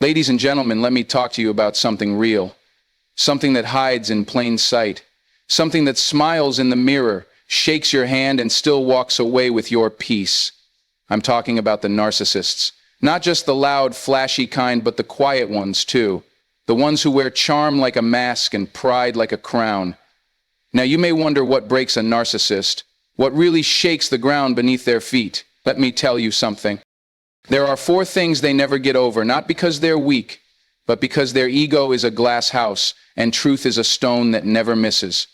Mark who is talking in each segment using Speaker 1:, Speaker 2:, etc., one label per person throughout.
Speaker 1: Ladies and gentlemen, let me talk to you about something real, something that hides in plain sight, something that smiles in the mirror, shakes your hand, and still walks away with your peace. I'm talking about the narcissists. Not just the loud, flashy kind, but the quiet ones too. The ones who wear charm like a mask and pride like a crown. Now you may wonder what breaks a narcissist, what really shakes the ground beneath their feet. Let me tell you something. There are 4 things they never get over, not because they're weak, but because their ego is a glass house and truth is a stone that never misses.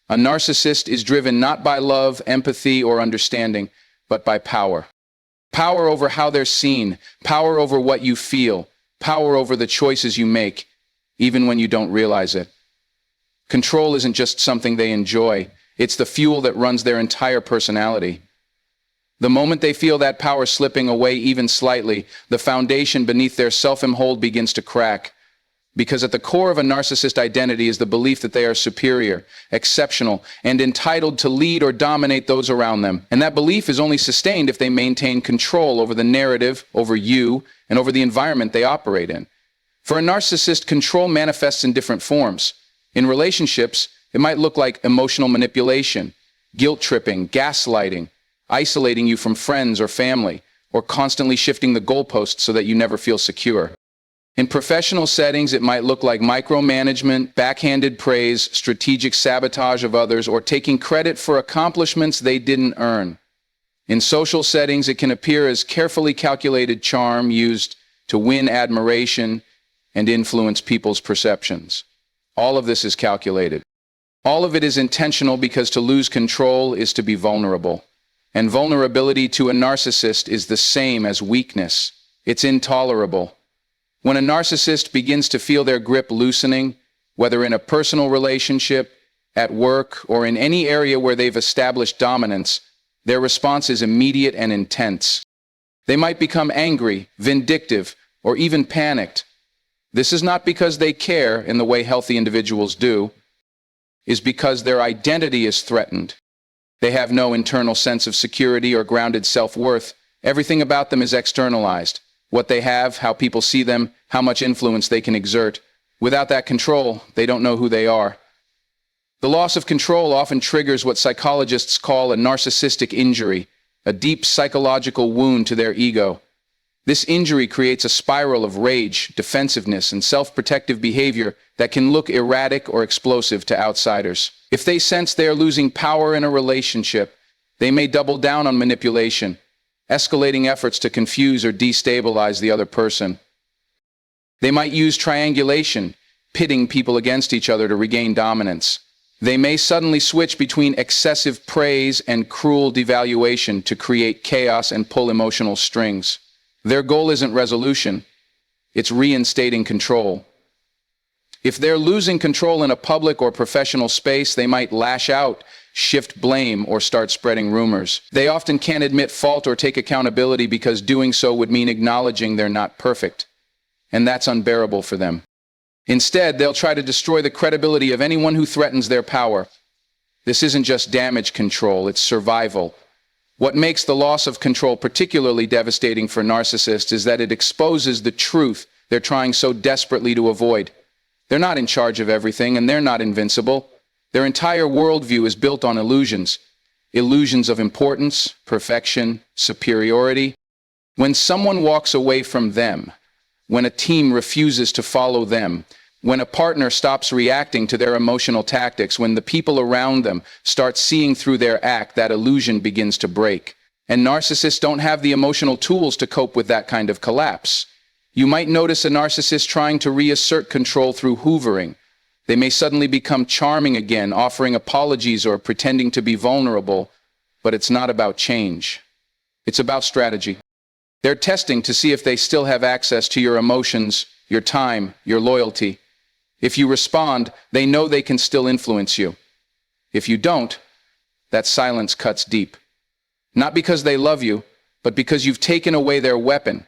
Speaker 1: A narcissist is driven not by love, empathy, or understanding, but by power. Power over how they're seen, power over what you feel, power over the choices you make, even when you don't realize it. Control isn't just something they enjoy, it's the fuel that runs their entire personality. The moment they feel that power slipping away even slightly, the foundation beneath their self-image begins to crack. Because at the core of a narcissist identity is the belief that they are superior, exceptional, and entitled to lead or dominate those around them. And that belief is only sustained if they maintain control over the narrative, over you, and over the environment they operate in. For a narcissist, control manifests in different forms. In relationships, it might look like emotional manipulation, guilt-tripping, gaslighting, isolating you from friends or family, or constantly shifting the goalposts so that you never feel secure. In professional settings, it might look like micromanagement, backhanded praise, strategic sabotage of others, or taking credit for accomplishments they didn't earn. In social settings, it can appear as carefully calculated charm used to win admiration and influence people's perceptions. All of this is calculated. All of it is intentional because to lose control is to be vulnerable. And vulnerability to a narcissist is the same as weakness. It's intolerable. When a narcissist begins to feel their grip loosening, whether in a personal relationship, at work, or in any area where they've established dominance, their response is immediate and intense. They might become angry, vindictive, or even panicked. This is not because they care in the way healthy individuals do. It's because their identity is threatened. They have no internal sense of security or grounded self-worth. Everything about them is externalized. What they have, how people see them, how much influence they can exert. Without that control, they don't know who they are. The loss of control often triggers what psychologists call a narcissistic injury, a deep psychological wound to their ego. This injury creates a spiral of rage, defensiveness, and self-protective behavior that can look erratic or explosive to outsiders. If they sense they are losing power in a relationship, they may double down on manipulation, escalating efforts to confuse or destabilize the other person. They might use triangulation, pitting people against each other to regain dominance. They may suddenly switch between excessive praise and cruel devaluation to create chaos and pull emotional strings. Their goal isn't resolution, it's reinstating control. If they're losing control in a public or professional space, they might lash out, shift blame, or start spreading rumors. They often can't admit fault or take accountability because doing so would mean acknowledging they're not perfect. And that's unbearable for them. Instead, they'll try to destroy the credibility of anyone who threatens their power. This isn't just damage control, it's survival. What makes the loss of control particularly devastating for narcissists is that it exposes the truth they're trying so desperately to avoid. They're not in charge of everything, and they're not invincible. Their entire worldview is built on illusions. Illusions of importance, perfection, superiority. When someone walks away from them, when a team refuses to follow them, when a partner stops reacting to their emotional tactics, when the people around them start seeing through their act, that illusion begins to break. And narcissists don't have the emotional tools to cope with that kind of collapse. You might notice a narcissist trying to reassert control through hoovering. They may suddenly become charming again, offering apologies or pretending to be vulnerable, but it's not about change. It's about strategy. They're testing to see if they still have access to your emotions, your time, your loyalty. If you respond, they know they can still influence you. If you don't, that silence cuts deep. Not because they love you, but because you've taken away their weapon,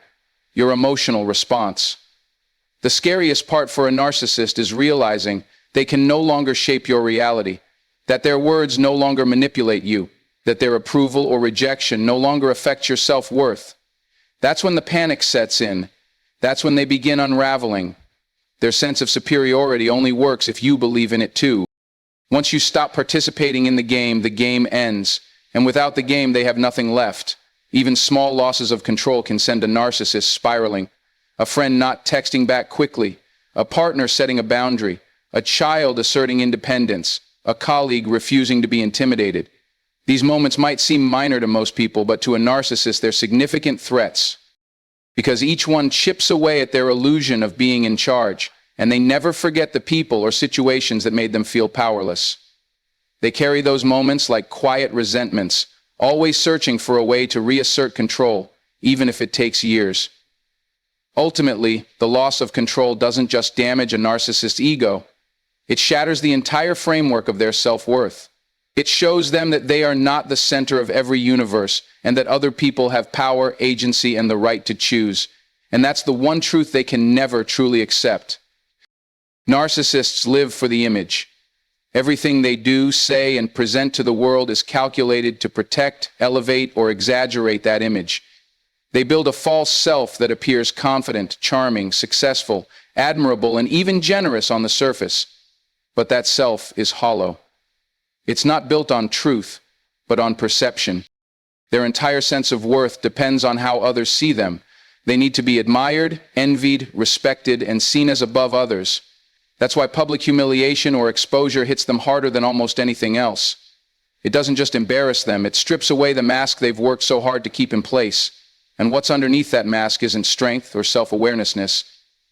Speaker 1: your emotional response. The scariest part for a narcissist is realizing they can no longer shape your reality, that their words no longer manipulate you, that their approval or rejection no longer affects your self-worth. That's when the panic sets in. That's when they begin unraveling. Their sense of superiority only works if you believe in it too. Once you stop participating in the game ends, and without the game they have nothing left. Even small losses of control can send a narcissist spiraling. A friend not texting back quickly, a partner setting a boundary, a child asserting independence, a colleague refusing to be intimidated. These moments might seem minor to most people, but to a narcissist they're significant threats, because each one chips away at their illusion of being in charge, and they never forget the people or situations that made them feel powerless. They carry those moments like quiet resentments, always searching for a way to reassert control, even if it takes years. Ultimately, the loss of control doesn't just damage a narcissist's ego, it shatters the entire framework of their self-worth. It shows them that they are not the center of every universe, and that other people have power, agency, and the right to choose. And that's the one truth they can never truly accept. Narcissists live for the image. Everything they do, say, and present to the world is calculated to protect, elevate, or exaggerate that image. They build a false self that appears confident, charming, successful, admirable, and even generous on the surface. But that self is hollow. It's not built on truth, but on perception. Their entire sense of worth depends on how others see them. They need to be admired, envied, respected, and seen as above others. That's why public humiliation or exposure hits them harder than almost anything else. It doesn't just embarrass them, it strips away the mask they've worked so hard to keep in place. And what's underneath that mask isn't strength or self-awareness.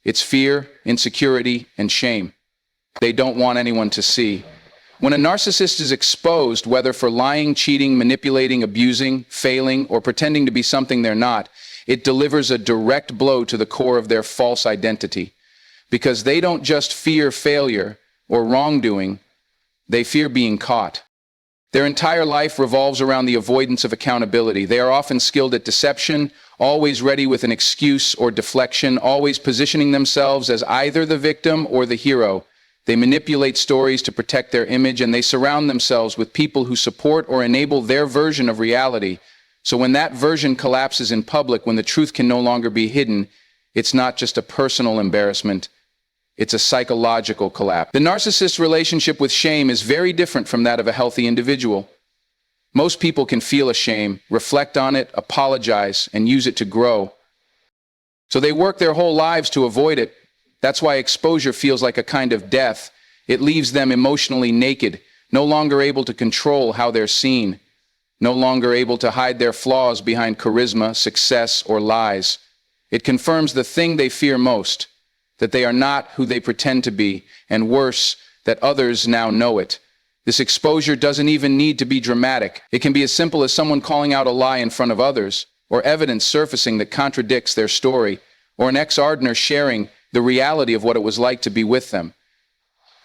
Speaker 1: It's fear, insecurity, and shame. They don't want anyone to see. When a narcissist is exposed, whether for lying, cheating, manipulating, abusing, failing, or pretending to be something they're not, it delivers a direct blow to the core of their false identity. Because they don't just fear failure or wrongdoing, they fear being caught. Their entire life revolves around the avoidance of accountability. They are often skilled at deception, always ready with an excuse or deflection, always positioning themselves as either the victim or the hero. They manipulate stories to protect their image, and they surround themselves with people who support or enable their version of reality. So when that version collapses in public, when the truth can no longer be hidden, it's not just a personal embarrassment, it's a psychological collapse. The narcissist's relationship with shame is very different from that of a healthy individual. Most people can feel shame, reflect on it, apologize, and use it to grow. So they work their whole lives to avoid it. That's why exposure feels like a kind of death. It leaves them emotionally naked, no longer able to control how they're seen, no longer able to hide their flaws behind charisma, success, or lies. It confirms the thing they fear most, that they are not who they pretend to be, and worse, that others now know it. This exposure doesn't even need to be dramatic. It can be as simple as someone calling out a lie in front of others, or evidence surfacing that contradicts their story, or an ex-partner sharing the reality of what it was like to be with them.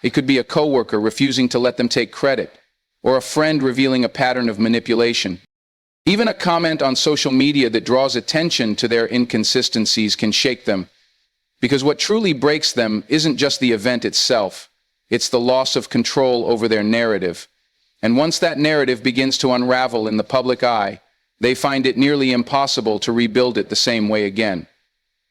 Speaker 1: It could be a coworker refusing to let them take credit, or a friend revealing a pattern of manipulation. Even a comment on social media that draws attention to their inconsistencies can shake them, because what truly breaks them isn't just the event itself, it's the loss of control over their narrative. And once that narrative begins to unravel in the public eye, they find it nearly impossible to rebuild it the same way again.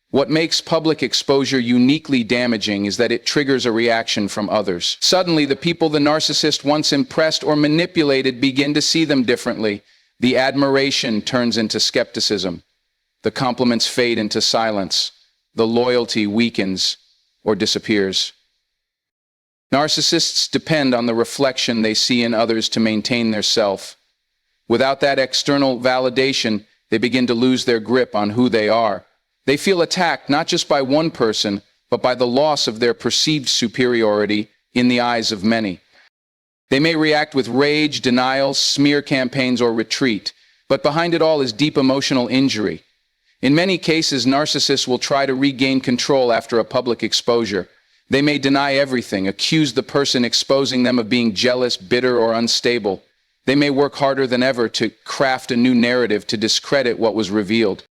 Speaker 1: What makes public exposure uniquely damaging is that it triggers a reaction from others. Suddenly, the people the narcissist once impressed or manipulated begin to see them differently. The admiration turns into skepticism. The compliments fade into silence. The loyalty weakens or disappears. Narcissists depend on the reflection they see in others to maintain their self. Without that external validation, they begin to lose their grip on who they are. They feel attacked not just by one person, but by the loss of their perceived superiority in the eyes of many. They may react with rage, denial, smear campaigns, or retreat, but behind it all is deep emotional injury. In many cases, narcissists will try to regain control after a public exposure. They may deny everything, accuse the person exposing them of being jealous, bitter, or unstable. They may work harder than ever to craft a new narrative to discredit what was revealed.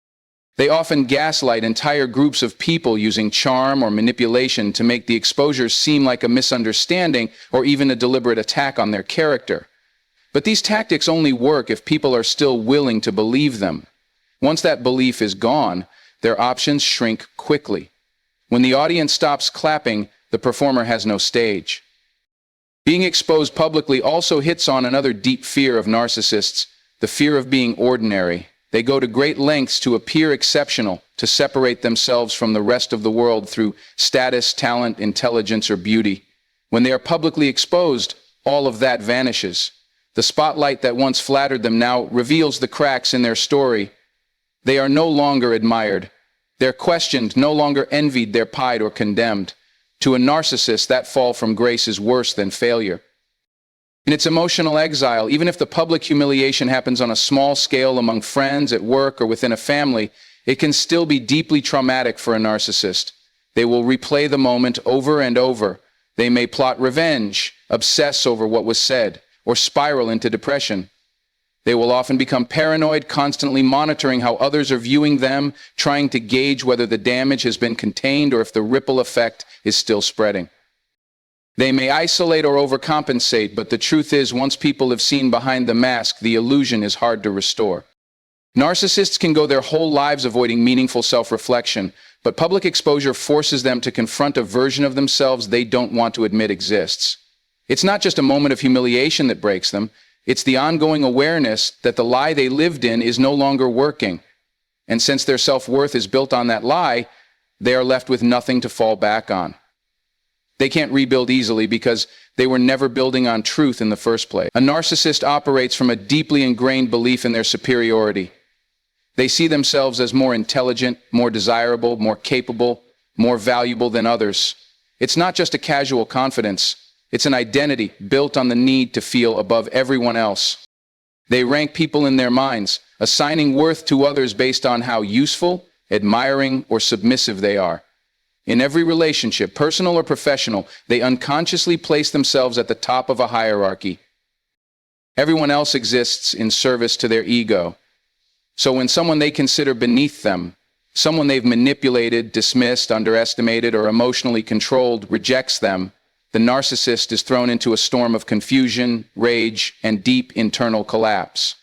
Speaker 1: They often gaslight entire groups of people using charm or manipulation to make the exposure seem like a misunderstanding or even a deliberate attack on their character. But these tactics only work if people are still willing to believe them. Once that belief is gone, their options shrink quickly. When the audience stops clapping, the performer has no stage. Being exposed publicly also hits on another deep fear of narcissists, the fear of being ordinary. They go to great lengths to appear exceptional, to separate themselves from the rest of the world through status, talent, intelligence, or beauty. When they are publicly exposed, all of that vanishes. The spotlight that once flattered them now reveals the cracks in their story. They are no longer admired. They're questioned, no longer envied, they're pied or condemned. To a narcissist, that fall from grace is worse than failure. In its emotional exile, even if the public humiliation happens on a small scale among friends, at work, or within a family, it can still be deeply traumatic for a narcissist. They will replay the moment over and over. They may plot revenge, obsess over what was said, or spiral into depression. They will often become paranoid, constantly monitoring how others are viewing them, trying to gauge whether the damage has been contained or if the ripple effect is still spreading. They may isolate or overcompensate, but the truth is, once people have seen behind the mask, the illusion is hard to restore. Narcissists can go their whole lives avoiding meaningful self-reflection, but public exposure forces them to confront a version of themselves they don't want to admit exists. It's not just a moment of humiliation that breaks them. It's the ongoing awareness that the lie they lived in is no longer working. And since their self-worth is built on that lie, they are left with nothing to fall back on. They can't rebuild easily because they were never building on truth in the first place. A narcissist operates from a deeply ingrained belief in their superiority. They see themselves as more intelligent, more desirable, more capable, more valuable than others. It's not just a casual confidence. It's an identity built on the need to feel above everyone else. They rank people in their minds, assigning worth to others based on how useful, admiring, or submissive they are. In every relationship, personal or professional, they unconsciously place themselves at the top of a hierarchy. Everyone else exists in service to their ego. So when someone they consider beneath them, someone they've manipulated, dismissed, underestimated, or emotionally controlled, rejects them, the narcissist is thrown into a storm of confusion, rage, and deep internal collapse.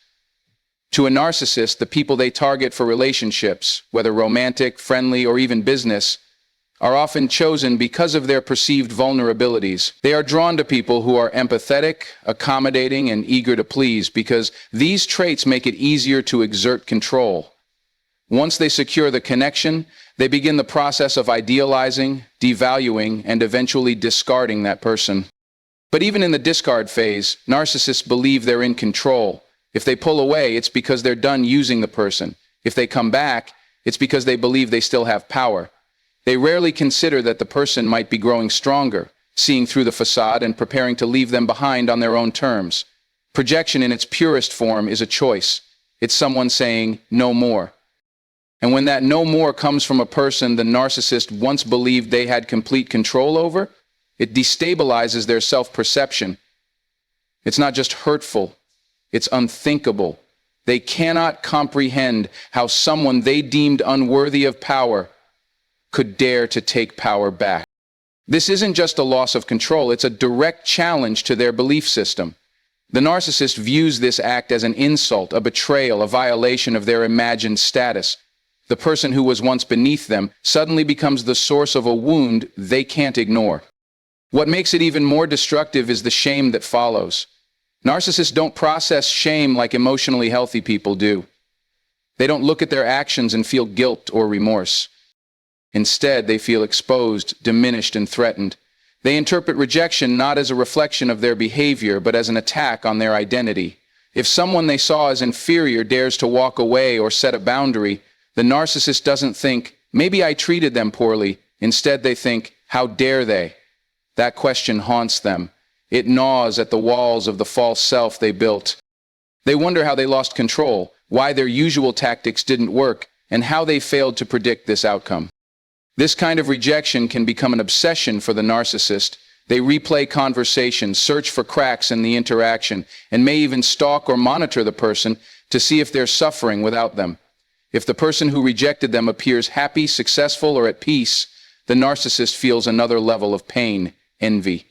Speaker 1: To a narcissist, the people they target for relationships, whether romantic, friendly, or even business, are often chosen because of their perceived vulnerabilities. They are drawn to people who are empathetic, accommodating, and eager to please because these traits make it easier to exert control. Once they secure the connection, they begin the process of idealizing, devaluing, and eventually discarding that person. But even in the discard phase, narcissists believe they're in control. If they pull away, it's because they're done using the person. If they come back, it's because they believe they still have power. They rarely consider that the person might be growing stronger, seeing through the facade and preparing to leave them behind on their own terms. Projection in its purest form is a choice. It's someone saying, no more. And when that no more comes from a person the narcissist once believed they had complete control over, it destabilizes their self-perception. It's not just hurtful, it's unthinkable. They cannot comprehend how someone they deemed unworthy of power could dare to take power back. This isn't just a loss of control, it's a direct challenge to their belief system. The narcissist views this act as an insult, a betrayal, a violation of their imagined status. The person who was once beneath them suddenly becomes the source of a wound they can't ignore. What makes it even more destructive is the shame that follows. Narcissists don't process shame like emotionally healthy people do. They don't look at their actions and feel guilt or remorse. Instead, they feel exposed, diminished, and threatened. They interpret rejection not as a reflection of their behavior, but as an attack on their identity. If someone they saw as inferior dares to walk away or set a boundary, the narcissist doesn't think, maybe I treated them poorly. Instead, they think, how dare they? That question haunts them. It gnaws at the walls of the false self they built. They wonder how they lost control, why their usual tactics didn't work, and how they failed to predict this outcome. This kind of rejection can become an obsession for the narcissist. They replay conversations, search for cracks in the interaction, and may even stalk or monitor the person to see if they're suffering without them. If the person who rejected them appears happy, successful, or at peace, the narcissist feels another level of pain, envy.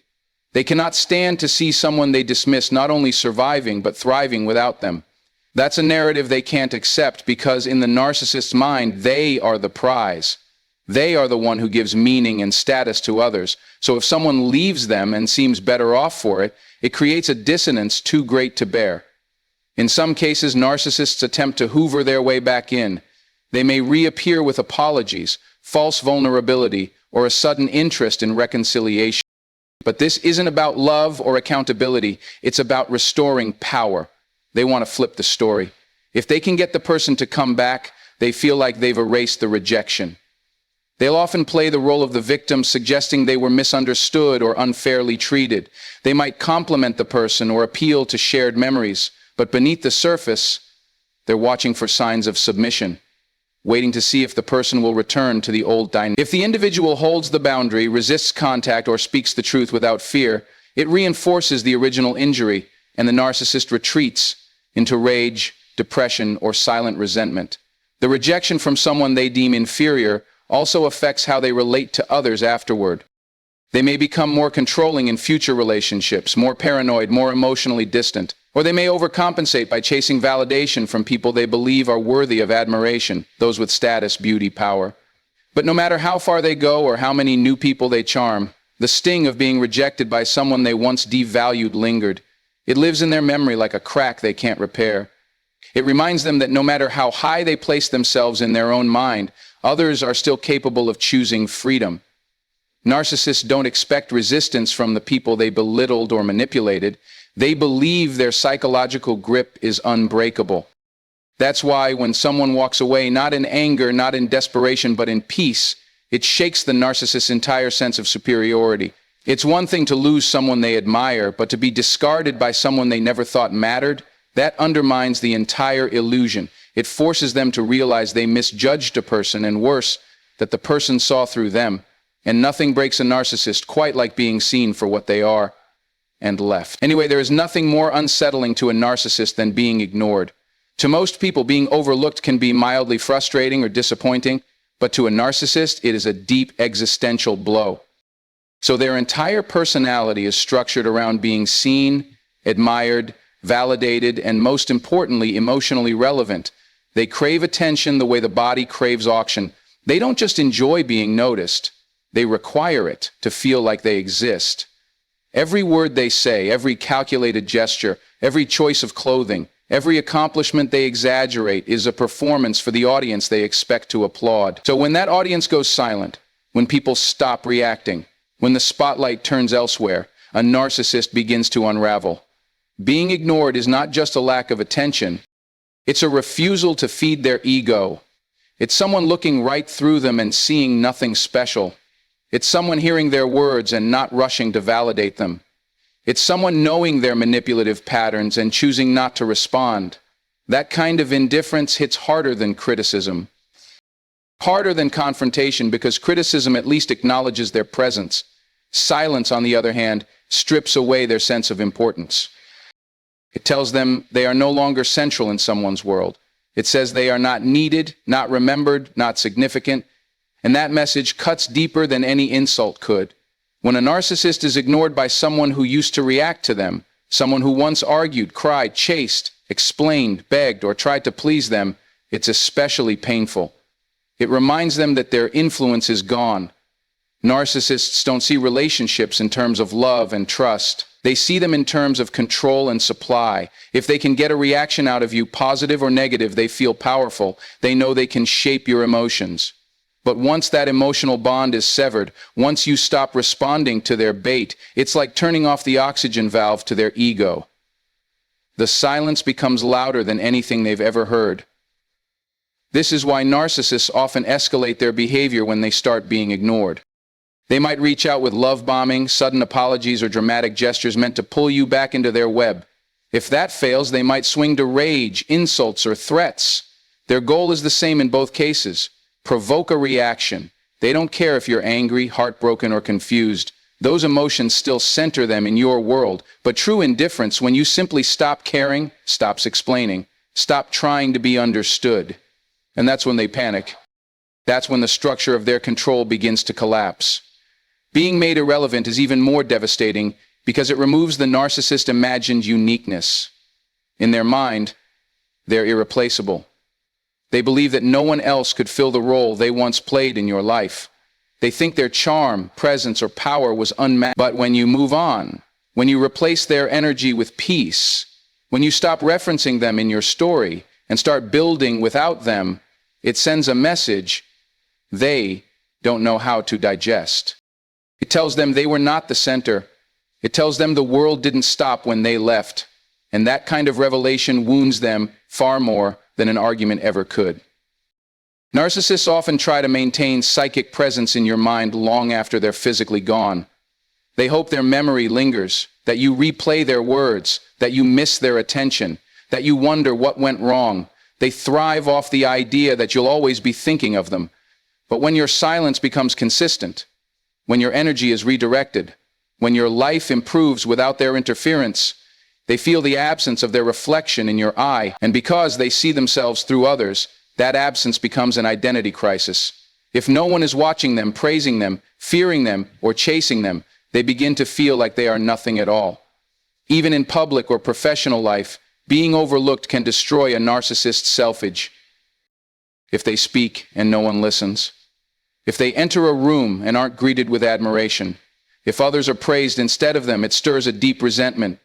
Speaker 1: They cannot stand to see someone they dismiss not only surviving but thriving without them. That's a narrative they can't accept because in the narcissist's mind, they are the prize. They are the one who gives meaning and status to others. So if someone leaves them and seems better off for it, it creates a dissonance too great to bear. In some cases, narcissists attempt to hoover their way back in. They may reappear with apologies, false vulnerability, or a sudden interest in reconciliation. But this isn't about love or accountability. It's about restoring power. They want to flip the story. If they can get the person to come back, they feel like they've erased the rejection. They'll often play the role of the victim, suggesting they were misunderstood or unfairly treated. They might compliment the person or appeal to shared memories, but beneath the surface, they're watching for signs of submission, waiting to see if the person will return to the old dynamic. If the individual holds the boundary, resists contact, or speaks the truth without fear, it reinforces the original injury, and the narcissist retreats into rage, depression, or silent resentment. The rejection from someone they deem inferior also affects how they relate to others afterward. They may become more controlling in future relationships, more paranoid, more emotionally distant, or they may overcompensate by chasing validation from people they believe are worthy of admiration, those with status, beauty, power. But no matter how far they go or how many new people they charm, the sting of being rejected by someone they once devalued lingered. It lives in their memory like a crack they can't repair. It reminds them that no matter how high they place themselves in their own mind, others are still capable of choosing freedom. Narcissists don't expect resistance from the people they belittled or manipulated. They believe their psychological grip is unbreakable. That's why when someone walks away, not in anger, not in desperation, but in peace, it shakes the narcissist's entire sense of superiority. It's one thing to lose someone they admire, but to be discarded by someone they never thought mattered, that undermines the entire illusion. It forces them to realize they misjudged a person, and worse, that the person saw through them. And nothing breaks a narcissist quite like being seen for what they are and left. Anyway, there is nothing more unsettling to a narcissist than being ignored. To most people, being overlooked can be mildly frustrating or disappointing, but to a narcissist, it is a deep existential blow. So their entire personality is structured around being seen, admired, validated, and most importantly, emotionally relevant. They crave attention the way the body craves oxygen. They don't just enjoy being noticed, they require it to feel like they exist. Every word they say, every calculated gesture, every choice of clothing, every accomplishment they exaggerate is a performance for the audience they expect to applaud. So when that audience goes silent, when people stop reacting, when the spotlight turns elsewhere, a narcissist begins to unravel. Being ignored is not just a lack of attention, it's a refusal to feed their ego. It's someone looking right through them and seeing nothing special. It's someone hearing their words and not rushing to validate them. It's someone knowing their manipulative patterns and choosing not to respond. That kind of indifference hits harder than criticism. Harder than confrontation, because criticism at least acknowledges their presence. Silence, on the other hand, strips away their sense of importance. It tells them they are no longer central in someone's world. It says they are not needed, not remembered, not significant. And that message cuts deeper than any insult could. When a narcissist is ignored by someone who used to react to them, someone who once argued, cried, chased, explained, begged, or tried to please them, it's especially painful. It reminds them that their influence is gone. Narcissists don't see relationships in terms of love and trust. They see them in terms of control and supply. If they can get a reaction out of you, positive or negative, they feel powerful. They know they can shape your emotions. But once that emotional bond is severed, once you stop responding to their bait, it's like turning off the oxygen valve to their ego. The silence becomes louder than anything they've ever heard. This is why narcissists often escalate their behavior when they start being ignored. They might reach out with love bombing, sudden apologies, or dramatic gestures meant to pull you back into their web. If that fails, they might swing to rage, insults, or threats. Their goal is the same in both cases. Provoke a reaction. They don't care if you're angry, heartbroken, or confused. Those emotions still center them in your world. But true indifference, when you simply stop caring, stops explaining, stop trying to be understood. And that's when they panic. That's when the structure of their control begins to collapse. Being made irrelevant is even more devastating because it removes the narcissist's imagined uniqueness. In their mind, They're irreplaceable. They believe that no one else could fill the role they once played in your life. They think their charm, presence, or power was unmatched. But when you move on, when you replace their energy with peace, when you stop referencing them in your story and start building without them, it sends a message they don't know how to digest. It tells them they were not the center. It tells them the world didn't stop when they left. And that kind of revelation wounds them far more than an argument ever could. Narcissists often try to maintain psychic presence in your mind long after they're physically gone. They hope their memory lingers, that you replay their words, that you miss their attention, that you wonder what went wrong. They thrive off the idea that you'll always be thinking of them. But when your silence becomes consistent, when your energy is redirected, when your life improves without their interference, they feel the absence of their reflection in your eye, and because they see themselves through others, that absence becomes an identity crisis. If no one is watching them, praising them, fearing them, or chasing them, they begin to feel like they are nothing at all. Even in public or professional life, being overlooked can destroy a narcissist's self-image. If they speak and no one listens, if they enter a room and aren't greeted with admiration, if others are praised instead of them, it stirs a deep resentment.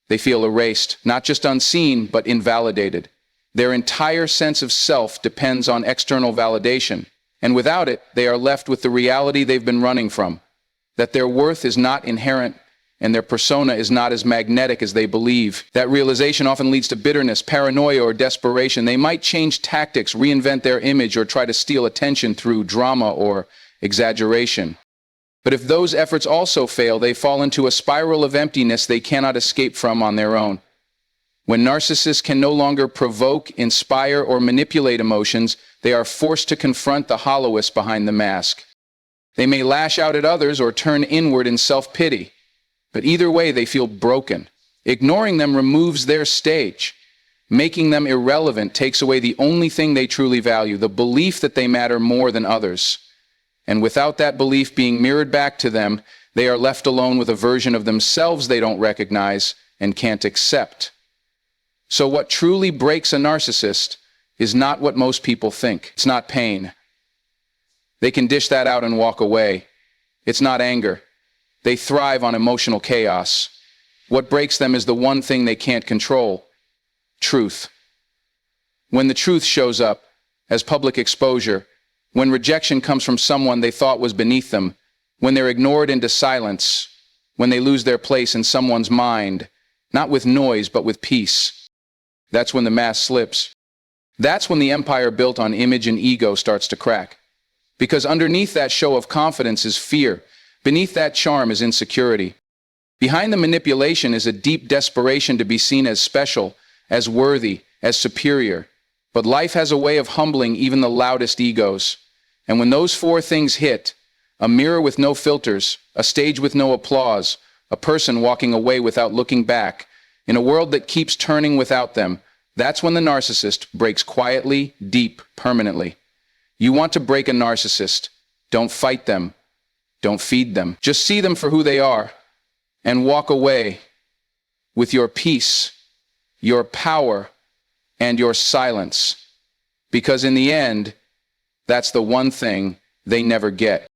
Speaker 1: They feel erased, not just unseen, but invalidated. Their entire sense of self depends on external validation, and without it, they are left with the reality they've been running from, that their worth is not inherent and their persona is not as magnetic as they believe. That realization often leads to bitterness, paranoia, or desperation. They might change tactics, reinvent their image, or try to steal attention through drama or exaggeration. But if those efforts also fail, they fall into a spiral of emptiness they cannot escape from on their own. When narcissists can no longer provoke, inspire, or manipulate emotions, they are forced to confront the hollowness behind the mask. They may lash out at others or turn inward in self-pity. But either way, they feel broken. Ignoring them removes their stage. Making them irrelevant takes away the only thing they truly value, the belief that they matter more than others. And without that belief being mirrored back to them, they are left alone with a version of themselves they don't recognize and can't accept. So what truly breaks a narcissist is not what most people think. It's not pain. They can dish that out and walk away. It's not anger. They thrive on emotional chaos. What breaks them is the one thing they can't control: truth. When the truth shows up as public exposure, when rejection comes from someone they thought was beneath them, when they're ignored into silence, when they lose their place in someone's mind, not with noise but with peace, that's when the mask slips. That's when the empire built on image and ego starts to crack. Because underneath that show of confidence is fear. Beneath that charm is insecurity. Behind the manipulation is a deep desperation to be seen as special, as worthy, as superior. But life has a way of humbling even the loudest egos. And when those four things hit, a mirror with no filters, a stage with no applause, a person walking away without looking back, in a world that keeps turning without them, that's when the narcissist breaks quietly, deep, permanently. You want to break a narcissist. Don't fight them. Don't feed them. Just see them for who they are and walk away with your peace, your power, and your silence. Because in the end, that's the one thing they never get.